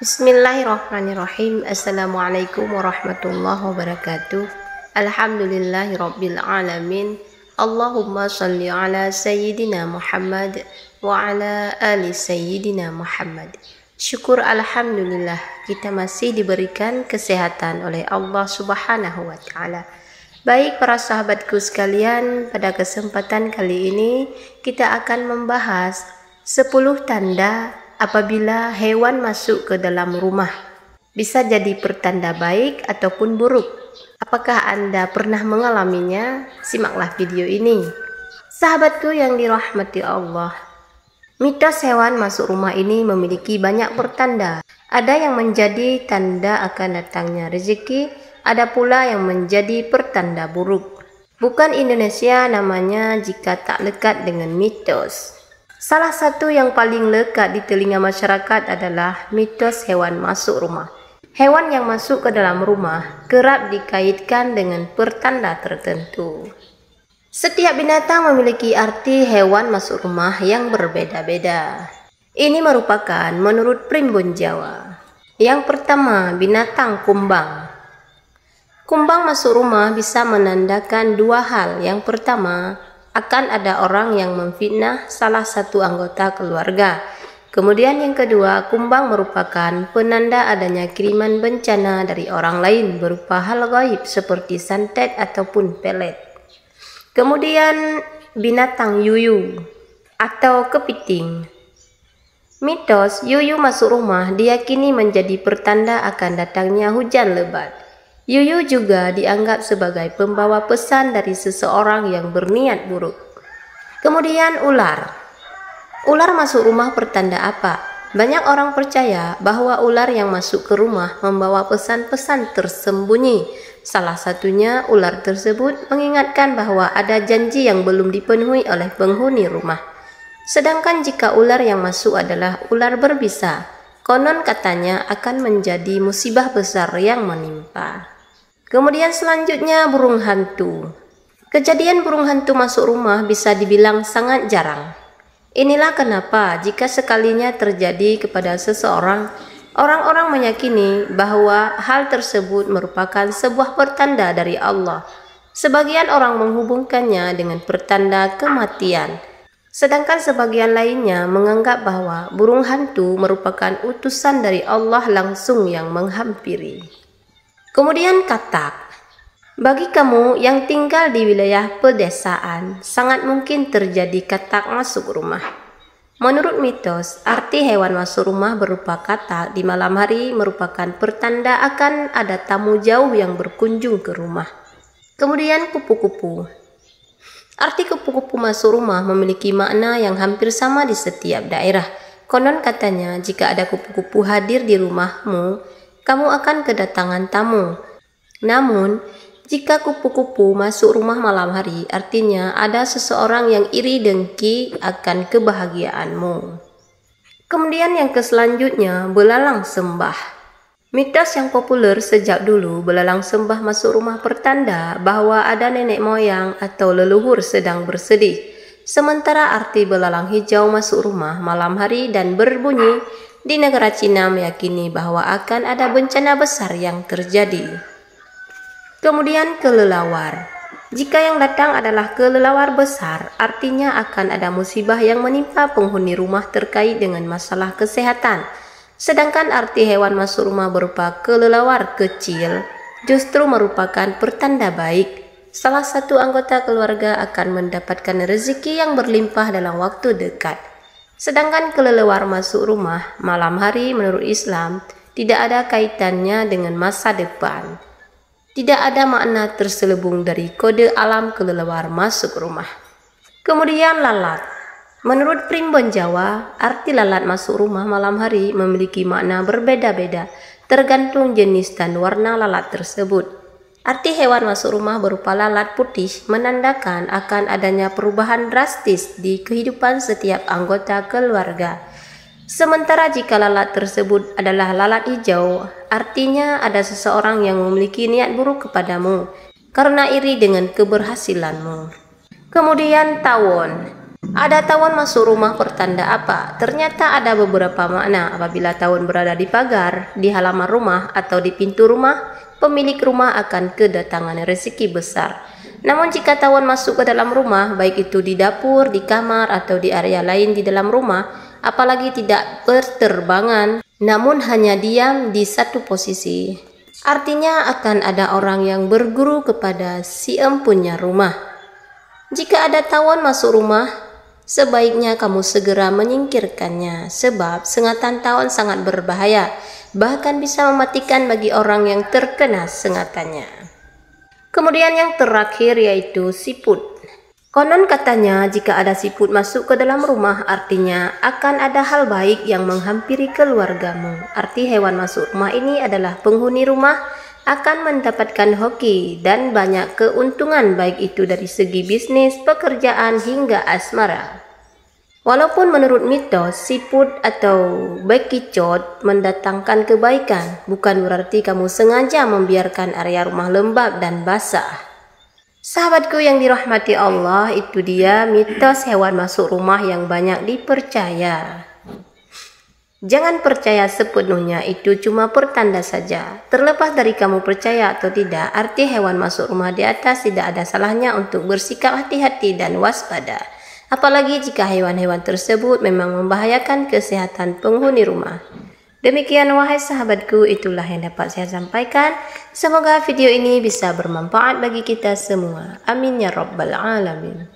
Bismillahirrahmanirrahim. Assalamualaikum warahmatullahi wabarakatuh. Alhamdulillahirabbil alamin. Allahumma shalli ala sayyidina Muhammad wa ala ali sayyidina Muhammad. Syukur alhamdulillah kita masih diberikan kesehatan oleh Allah Subhanahu wa taala. Baik para sahabatku sekalian, pada kesempatan kali ini kita akan membahas 10 tanda apabila hewan masuk ke dalam rumah. Bisa jadi pertanda baik ataupun buruk. Apakah Anda pernah mengalaminya? Simaklah video ini. Sahabatku yang dirahmati Allah, mitos hewan masuk rumah ini memiliki banyak pertanda. Ada yang menjadi tanda akan datangnya rezeki, ada pula yang menjadi pertanda buruk. Bukan Indonesia namanya jika tak lekat dengan mitos. Salah satu yang paling lekat di telinga masyarakat adalah mitos hewan masuk rumah. Hewan yang masuk ke dalam rumah kerap dikaitkan dengan pertanda tertentu. Setiap binatang memiliki arti hewan masuk rumah yang berbeda-beda. Ini merupakan menurut Primbon Jawa. Yang pertama, binatang kumbang. Kumbang masuk rumah bisa menandakan dua hal. Yang pertama, akan ada orang yang memfitnah salah satu anggota keluarga. Kemudian yang kedua, kumbang merupakan penanda adanya kiriman bencana dari orang lain berupa hal gaib seperti santet ataupun pelet. Kemudian binatang yuyu atau kepiting. Mitos yuyu masuk rumah diyakini menjadi pertanda akan datangnya hujan lebat. Yuyu juga dianggap sebagai pembawa pesan dari seseorang yang berniat buruk. Kemudian ular. Ular masuk rumah pertanda apa? Banyak orang percaya bahwa ular yang masuk ke rumah membawa pesan-pesan tersembunyi. Salah satunya ular tersebut mengingatkan bahwa ada janji yang belum dipenuhi oleh penghuni rumah. Sedangkan jika ular yang masuk adalah ular berbisa, konon katanya akan menjadi musibah besar yang menimpa. Kemudian selanjutnya burung hantu. Kejadian burung hantu masuk rumah bisa dibilang sangat jarang. Inilah kenapa jika sekalinya terjadi kepada seseorang, orang-orang meyakini bahwa hal tersebut merupakan sebuah pertanda dari Allah. Sebagian orang menghubungkannya dengan pertanda kematian. Sedangkan sebagian lainnya menganggap bahwa burung hantu merupakan utusan dari Allah langsung yang menghampiri. Kemudian katak. Bagi kamu yang tinggal di wilayah pedesaan, sangat mungkin terjadi katak masuk rumah. Menurut mitos, arti hewan masuk rumah berupa katak di malam hari merupakan pertanda akan ada tamu jauh yang berkunjung ke rumah. Kemudian kupu-kupu. Arti kupu-kupu masuk rumah memiliki makna yang hampir sama di setiap daerah. Konon katanya jika ada kupu-kupu hadir di rumahmu, kamu akan kedatangan tamu. Namun, jika kupu-kupu masuk rumah malam hari, artinya ada seseorang yang iri dengki akan kebahagiaanmu. Kemudian yang selanjutnya, belalang sembah. Mitos yang populer sejak dulu, belalang sembah masuk rumah pertanda bahwa ada nenek moyang atau leluhur sedang bersedih. Sementara arti belalang hijau masuk rumah malam hari dan berbunyi, di negara Cina meyakini bahwa akan ada bencana besar yang terjadi. Kemudian kelelawar. Jika yang datang adalah kelelawar besar, artinya akan ada musibah yang menimpa penghuni rumah terkait dengan masalah kesehatan. Sedangkan arti hewan masuk rumah berupa kelelawar kecil justru merupakan pertanda baik. Salah satu anggota keluarga akan mendapatkan rezeki yang berlimpah dalam waktu dekat. Sedangkan kelelawar masuk rumah malam hari menurut Islam tidak ada kaitannya dengan masa depan. Tidak ada makna terselubung dari kode alam kelelawar masuk rumah. Kemudian lalat. Menurut Primbon Jawa, arti lalat masuk rumah malam hari memiliki makna berbeda-beda tergantung jenis dan warna lalat tersebut. Arti hewan masuk rumah berupa lalat putih menandakan akan adanya perubahan drastis di kehidupan setiap anggota keluarga. Sementara jika lalat tersebut adalah lalat hijau, artinya ada seseorang yang memiliki niat buruk kepadamu karena iri dengan keberhasilanmu. Kemudian tawon. Ada tawon masuk rumah pertanda apa? Ternyata ada beberapa makna. Apabila tawon berada di pagar, di halaman rumah, atau di pintu rumah, pemilik rumah akan kedatangan rezeki besar. Namun jika tawon masuk ke dalam rumah, baik itu di dapur, di kamar, atau di area lain di dalam rumah, apalagi tidak berterbangan, namun hanya diam di satu posisi, artinya akan ada orang yang berguru kepada si empunya rumah. Jika ada tawon masuk rumah, sebaiknya kamu segera menyingkirkannya, sebab sengatan tawon sangat berbahaya, bahkan bisa mematikan bagi orang yang terkena sengatannya. Kemudian yang terakhir yaitu siput. Konon katanya jika ada siput masuk ke dalam rumah, artinya akan ada hal baik yang menghampiri keluargamu. Arti hewan masuk rumah ini adalah penghuni rumah akan mendapatkan hoki dan banyak keuntungan, baik itu dari segi bisnis, pekerjaan, hingga asmara. Walaupun menurut mitos, siput atau bekicot mendatangkan kebaikan, bukan berarti kamu sengaja membiarkan area rumah lembab dan basah. Sahabatku yang dirahmati Allah, itu dia mitos hewan masuk rumah yang banyak dipercaya. Jangan percaya sepenuhnya, itu cuma pertanda saja. Terlepas dari kamu percaya atau tidak, arti hewan masuk rumah di atas tidak ada salahnya untuk bersikap hati-hati dan waspada. Apalagi jika hewan-hewan tersebut memang membahayakan kesehatan penghuni rumah. Demikian wahai sahabatku, itulah yang dapat saya sampaikan. Semoga video ini bisa bermanfaat bagi kita semua. Amin ya rabbal alamin.